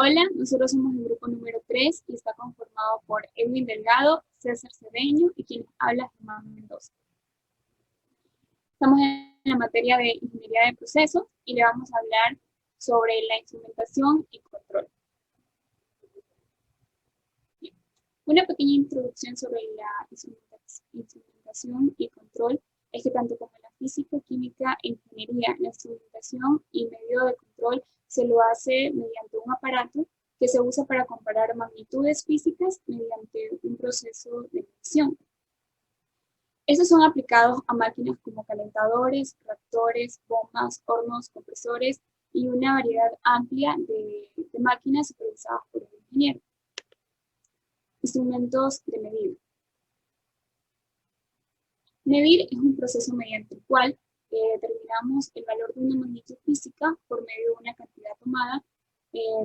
Hola, nosotros somos el grupo número 3 y está conformado por Edwin Delgado, César Cedeño y quien habla Germán Mendoza. Estamos en la materia de ingeniería de procesos y le vamos a hablar sobre la instrumentación y control. Bien. Una pequeña introducción sobre la instrumentación y control es que tanto como la física, química e ingeniería, la instrumentación y medio de control se lo hace mediante un aparato que se usa para comparar magnitudes físicas mediante un proceso de medición. Estos son aplicados a máquinas como calentadores, reactores, bombas, hornos, compresores y una variedad amplia de máquinas supervisadas por el ingeniero. Instrumentos de medida. Medir es un proceso mediante el cual determinamos el valor de una magnitud física por medio de una cantidad tomada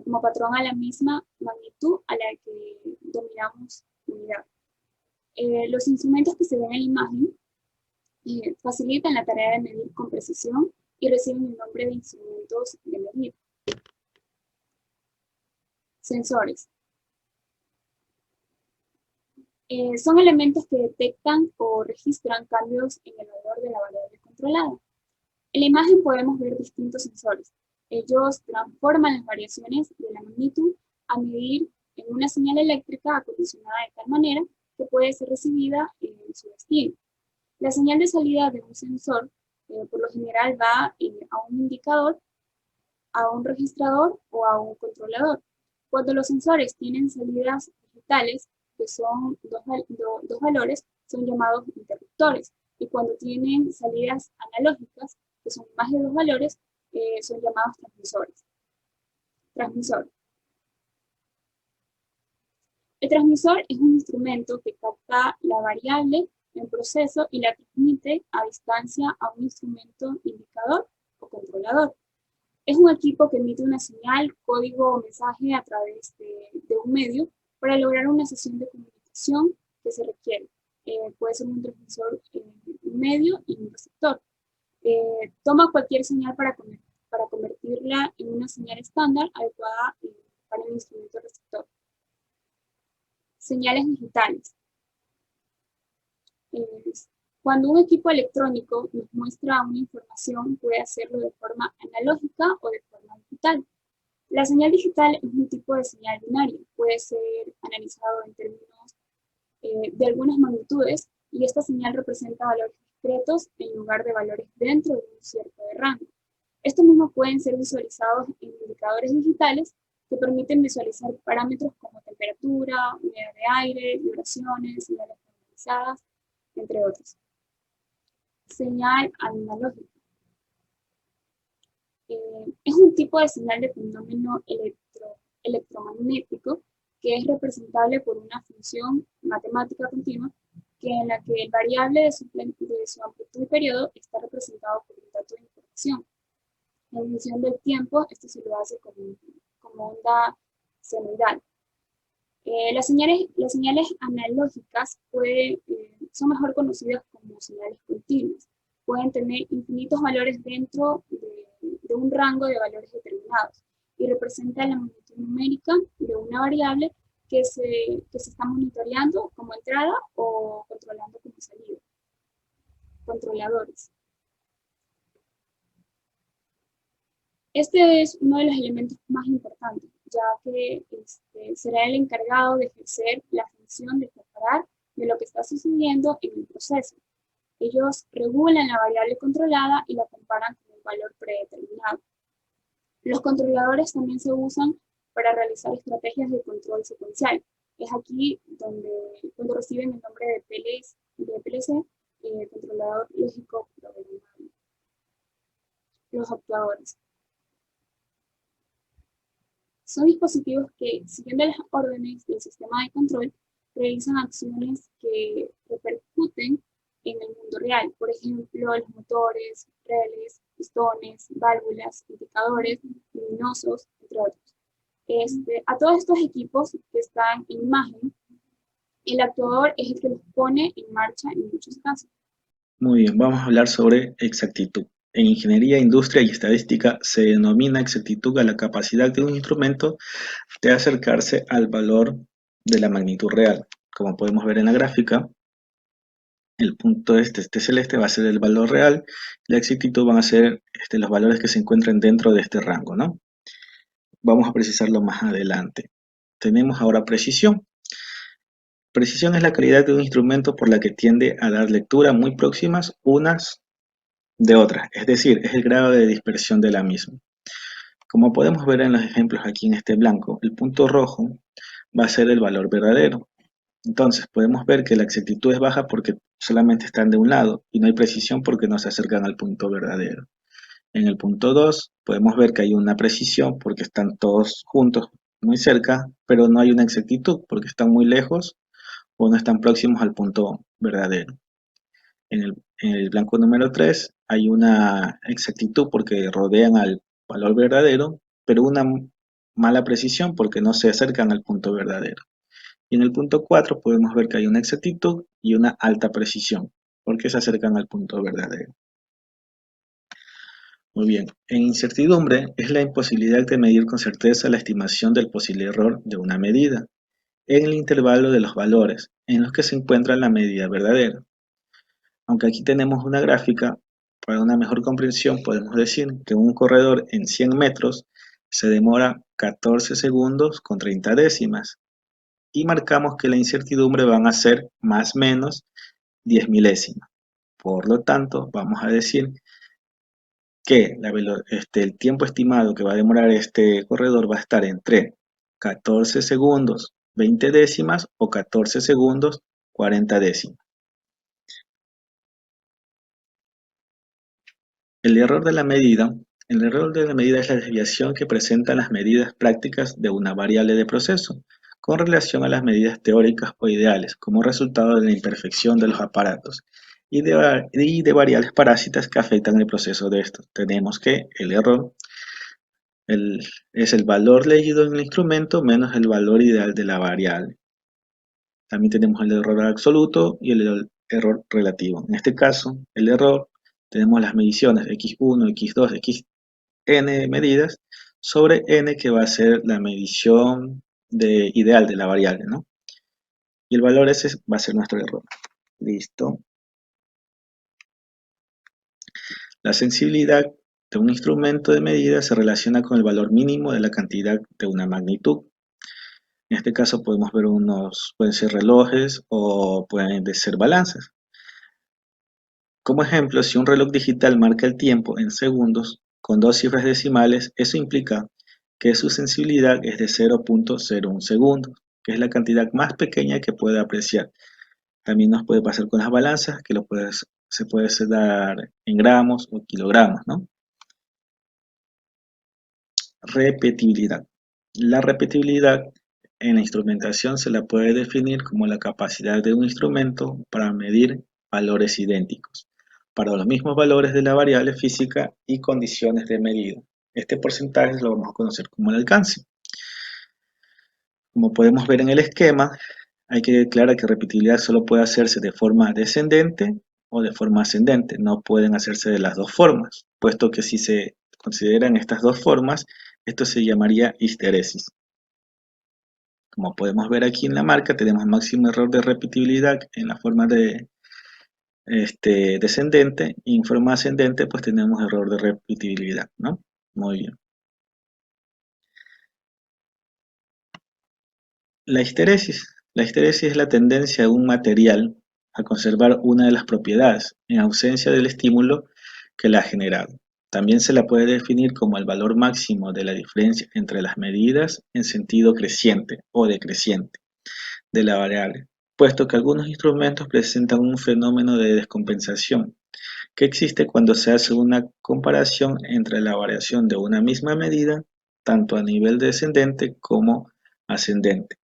como patrón a la misma magnitud a la que dominamos unidad. Los instrumentos que se ven en la imagen facilitan la tarea de medir con precisión y reciben el nombre de instrumentos de medida. Sensores. Son elementos que detectan o registran cambios en el valor de la variable controlada. En la imagen podemos ver distintos sensores. Ellos transforman las variaciones de la magnitud a medir en una señal eléctrica acondicionada de tal manera que puede ser recibida en su destino. La señal de salida de un sensor por lo general va a un indicador, a un registrador o a un controlador. Cuando los sensores tienen salidas digitales, que son dos valores, son llamados interruptores. Y cuando tienen salidas analógicas, que son más de dos valores, son llamados transmisores. Transmisor. El transmisor es un instrumento que capta la variable en proceso y la transmite a distancia a un instrumento indicador o controlador. Es un equipo que emite una señal, código o mensaje a través de un medio para lograr una sesión de comunicación que se requiere. Puede ser un transmisor un medio y un receptor. Toma cualquier señal para convertirla en una señal estándar adecuada para el instrumento receptor. Señales digitales. Cuando un equipo electrónico nos muestra una información, puede hacerlo de forma analógica o de forma digital. La señal digital es un tipo de señal binaria, puede ser analizado en términos de algunas magnitudes y esta señal representa valores discretos en lugar de valores dentro de un cierto rango. Estos mismos pueden ser visualizados en indicadores digitales que permiten visualizar parámetros como temperatura, humedad de aire, vibraciones, señales normalizadas, entre otros. Señal analógica. Es un tipo de señal de fenómeno electromagnético que es representable por una función matemática continua en la que el variable de su amplitud y periodo está representado por un dato de información. En función del tiempo, esto se lo hace como onda senoidal. Las señales analógicas son mejor conocidas como señales continuas. Pueden tener infinitos valores dentro de un rango de valores determinados y representan la magnitud numérica de una variable que se está monitoreando como entrada o controlando como salida. Controladores. Este es uno de los elementos más importantes, ya que será el encargado de ejercer la función de comparar de lo que está sucediendo en el proceso. Ellos regulan la variable controlada y la comparan con un valor predeterminado. Los controladores también se usan para realizar estrategias de control secuencial. Es aquí donde reciben el nombre de PLC, controlador lógico programable. Los actuadores. Son dispositivos que, siguiendo las órdenes del sistema de control, realizan acciones que repercuten en el mundo real. Por ejemplo, los motores, relés, pistones, válvulas, indicadores luminosos, entre otros. A todos estos equipos que están en imagen, el actuador es el que los pone en marcha en muchos casos. Muy bien, vamos a hablar sobre exactitud. En ingeniería, industria y estadística se denomina exactitud a la capacidad de un instrumento de acercarse al valor de la magnitud real. Como podemos ver en la gráfica, el punto este celeste va a ser el valor real, la exactitud van a ser los valores que se encuentran dentro de este rango, ¿no? Vamos a precisarlo más adelante. Tenemos ahora precisión. Precisión es la calidad de un instrumento por la que tiende a dar lectura muy próximas unas de otras, es decir, es el grado de dispersión de la misma. Como podemos ver en los ejemplos aquí en este blanco, el punto rojo va a ser el valor verdadero. Entonces podemos ver que la exactitud es baja porque solamente están de un lado y no hay precisión porque no se acercan al punto verdadero. En el punto 2 podemos ver que hay una precisión porque están todos juntos muy cerca, pero no hay una exactitud porque están muy lejos o no están próximos al punto verdadero. En el blanco número 3 hay una exactitud porque rodean al valor verdadero, pero una mala precisión porque no se acercan al punto verdadero. Y en el punto 4 podemos ver que hay una exactitud y una alta precisión porque se acercan al punto verdadero. Muy bien, en incertidumbre es la imposibilidad de medir con certeza la estimación del posible error de una medida en el intervalo de los valores en los que se encuentra la medida verdadera. Aunque aquí tenemos una gráfica, para una mejor comprensión podemos decir que un corredor en 100 metros se demora 14 segundos con 30 décimas y marcamos que la incertidumbre van a ser más o menos 10 milésimas. Por lo tanto, vamos a decir que el tiempo estimado que va a demorar este corredor va a estar entre 14 segundos 20 décimas o 14 segundos 40 décimas. El error de la medida. El error de la medida es la desviación que presentan las medidas prácticas de una variable de proceso con relación a las medidas teóricas o ideales como resultado de la imperfección de los aparatos y de variables parásitas que afectan el proceso de estos. Tenemos que el error es el valor leído en el instrumento menos el valor ideal de la variable. También tenemos el error absoluto y el error relativo. En este caso, el error, tenemos las mediciones x1, x2, xn medidas sobre n que va a ser la medición ideal de la variable, ¿no? Y el valor ese va a ser nuestro error. Listo. La sensibilidad de un instrumento de medida se relaciona con el valor mínimo de la cantidad de una magnitud. En este caso podemos ver pueden ser relojes o pueden ser balanzas. Como ejemplo, si un reloj digital marca el tiempo en segundos con dos cifras decimales, eso implica que su sensibilidad es de 0.01 segundos, que es la cantidad más pequeña que puede apreciar. También nos puede pasar con las balanzas, que se puede dar en gramos o kilogramos, ¿no? Repetibilidad. La repetibilidad en la instrumentación se la puede definir como la capacidad de un instrumento para medir valores idénticos para los mismos valores de la variable física y condiciones de medida. Este porcentaje lo vamos a conocer como el alcance. Como podemos ver en el esquema, hay que declarar que repetibilidad solo puede hacerse de forma descendente o de forma ascendente. No pueden hacerse de las dos formas, puesto que si se consideran estas dos formas, esto se llamaría histeresis. Como podemos ver aquí en la marca, tenemos máximo error de repetibilidad en la forma descendente, y en forma ascendente pues tenemos error de repetibilidad, ¿no? Muy bien. La histeresis. La histeresis es la tendencia de un material a conservar una de las propiedades en ausencia del estímulo que la ha generado. También se la puede definir como el valor máximo de la diferencia entre las medidas en sentido creciente o decreciente de la variable, puesto que algunos instrumentos presentan un fenómeno de descompensación que existe cuando se hace una comparación entre la variación de una misma medida, tanto a nivel descendente como ascendente,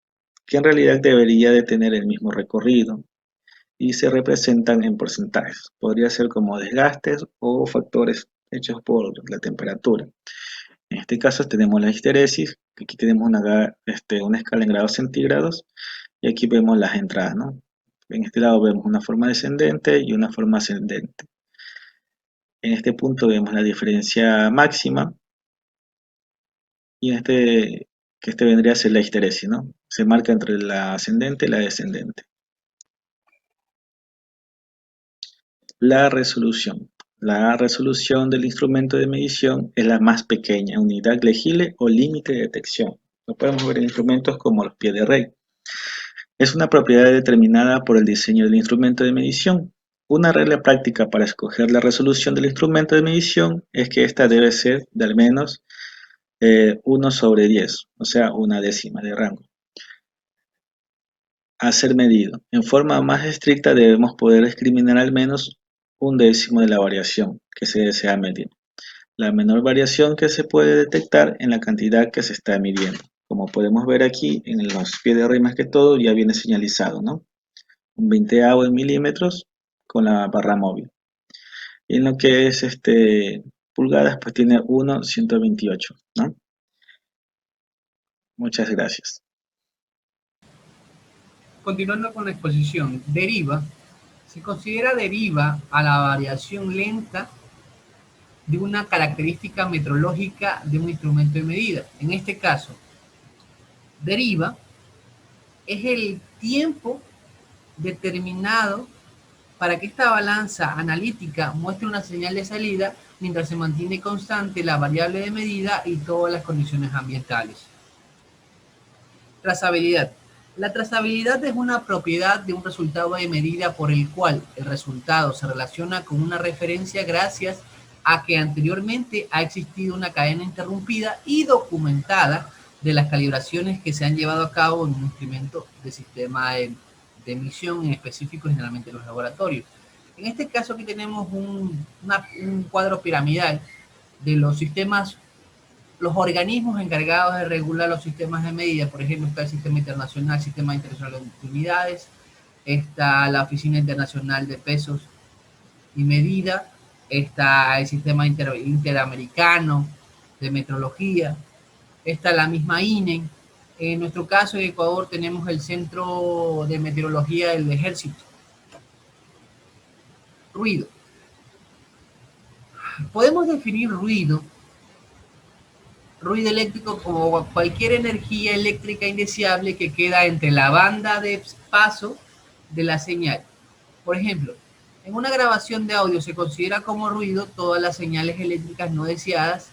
que en realidad debería de tener el mismo recorrido y se representan en porcentajes. Podría ser como desgastes o factores hechos por la temperatura. En este caso tenemos la histeresis, aquí tenemos una escala en grados centígrados y aquí vemos las entradas, ¿no? En este lado vemos una forma descendente y una forma ascendente. En este punto vemos la diferencia máxima y que este vendría a ser la histeresis, ¿no? Se marca entre la ascendente y la descendente. La resolución. La resolución del instrumento de medición es la más pequeña unidad legible o límite de detección. Lo podemos ver en instrumentos como los pies de rey. Es una propiedad determinada por el diseño del instrumento de medición. Una regla práctica para escoger la resolución del instrumento de medición es que ésta debe ser de al menos 1 sobre 10, o sea, una décima de rango. A ser medido. En forma más estricta debemos poder discriminar al menos un décimo de la variación que se desea medir. La menor variación que se puede detectar en la cantidad que se está midiendo. Como podemos ver aquí en los pies de rey más que todo ya viene señalizado, ¿no? Un veinteavo de milímetros con la barra móvil. Y en lo que es pulgadas, pues tiene 1/128, ¿no? Muchas gracias. Continuando con la exposición, deriva se considera deriva a la variación lenta de una característica metrológica de un instrumento de medida. En este caso, deriva es el tiempo determinado para que esta balanza analítica muestre una señal de salida mientras se mantiene constante la variable de medida y todas las condiciones ambientales. Trazabilidad. La trazabilidad es una propiedad de un resultado de medida por el cual el resultado se relaciona con una referencia gracias a que anteriormente ha existido una cadena interrumpida y documentada de las calibraciones que se han llevado a cabo en un instrumento de sistema de emisión, en específico generalmente en los laboratorios. En este caso aquí tenemos un cuadro piramidal de los sistemas, los organismos encargados de regular los sistemas de medida. Por ejemplo, está el Sistema Internacional, Sistema Internacional de Unidades, está la Oficina Internacional de Pesos y Medida, está el Sistema Interamericano de Metrología, está la misma INE. En nuestro caso, en Ecuador, tenemos el Centro de Meteorología del Ejército. Ruido. Podemos definir ruido eléctrico como cualquier energía eléctrica indeseable que queda entre la banda de paso de la señal. Por ejemplo, en una grabación de audio se considera como ruido todas las señales eléctricas no deseadas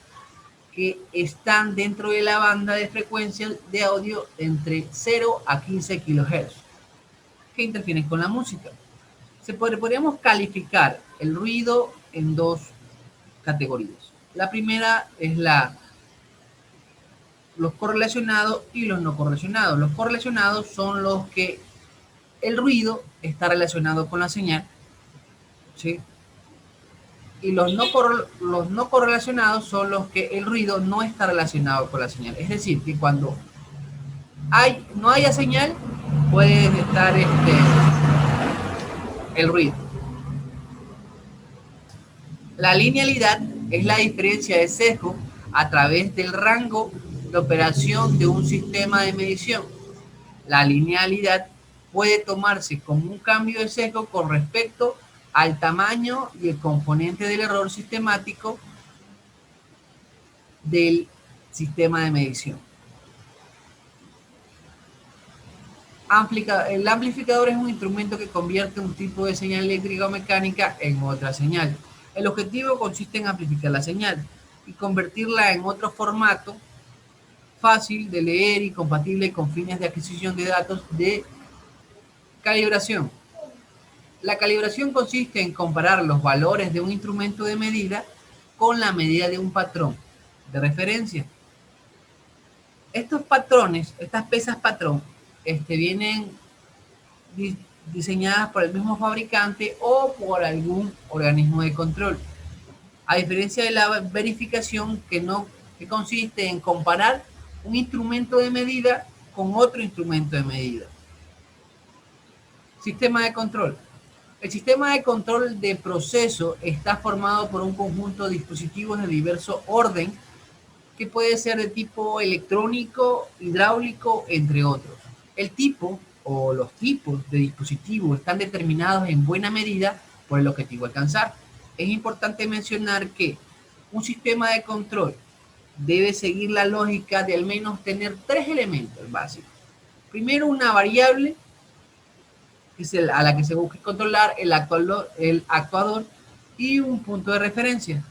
que están dentro de la banda de frecuencias de audio entre 0 a 15 kHz, que interfieren con la música. Podríamos calificar el ruido en dos categorías. La primera es los correlacionados y los no correlacionados. Los correlacionados son los que el ruido está relacionado con la señal, ¿sí? Y los no correlacionados son los que el ruido no está relacionado con la señal. Es decir, que cuando no haya señal, puede estar el ruido. La linealidad es la diferencia de sesgo a través del rango de operación de un sistema de medición. La linealidad puede tomarse como un cambio de sesgo con respecto al tamaño y el componente del error sistemático del sistema de medición. El amplificador es un instrumento que convierte un tipo de señal eléctrica o mecánica en otra señal. El objetivo consiste en amplificar la señal y convertirla en otro formato fácil de leer y compatible con fines de adquisición de datos de calibración. La calibración consiste en comparar los valores de un instrumento de medida con la medida de un patrón de referencia. Estos patrones, estas pesas patrón, vienen diseñadas por el mismo fabricante o por algún organismo de control. A diferencia de la verificación que consiste en comparar un instrumento de medida con otro instrumento de medida. Sistema de control. El sistema de control de proceso está formado por un conjunto de dispositivos de diverso orden que puede ser de tipo electrónico, hidráulico, entre otros. El tipo o los tipos de dispositivos están determinados en buena medida por el objetivo a alcanzar. es importante mencionar que un sistema de control debe seguir la lógica de al menos tener 3 elementos básicos. Primero, una variable, que es a la que se busca controlar el actuador, y un punto de referencia.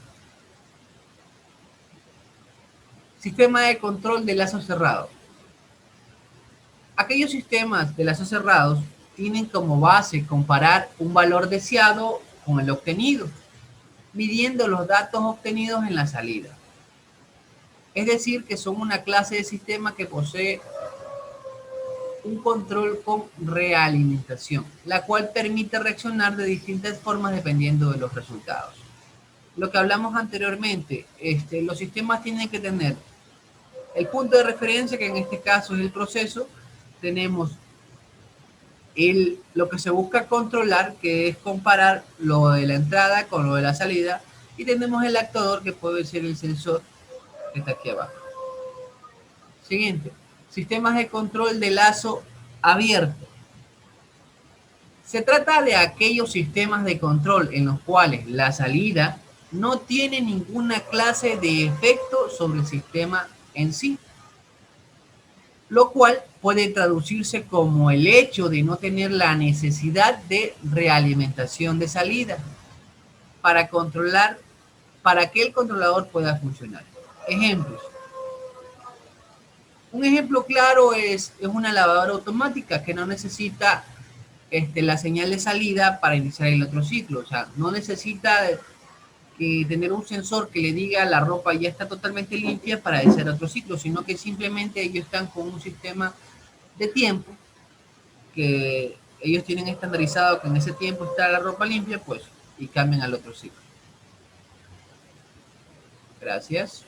Sistema de control de lazo cerrado. Aquellos sistemas de lazos cerrados tienen como base comparar un valor deseado con el obtenido, midiendo los datos obtenidos en la salida. Es decir, que son una clase de sistema que posee un control con realimentación, la cual permite reaccionar de distintas formas dependiendo de los resultados. Lo que hablamos anteriormente, los sistemas tienen que tener el punto de referencia, que en este caso es el proceso. Tenemos lo que se busca controlar, que es comparar lo de la entrada con lo de la salida, y tenemos el actuador, que puede ser el sensor que está aquí abajo. Siguiente, sistemas de control de lazo abierto. Se trata de aquellos sistemas de control en los cuales la salida no tiene ninguna clase de efecto sobre el sistema en sí, lo cual puede traducirse como el hecho de no tener la necesidad de realimentación de salida para que el controlador pueda funcionar. Ejemplos. Un ejemplo claro es una lavadora automática que no necesita la señal de salida para iniciar el otro ciclo. O sea, no necesita tener un sensor que le diga la ropa ya está totalmente limpia para iniciar otro ciclo, sino que simplemente ellos están con un sistema de tiempo que ellos tienen estandarizado que en ese tiempo está la ropa limpia, pues, y cambian al otro ciclo. Gracias.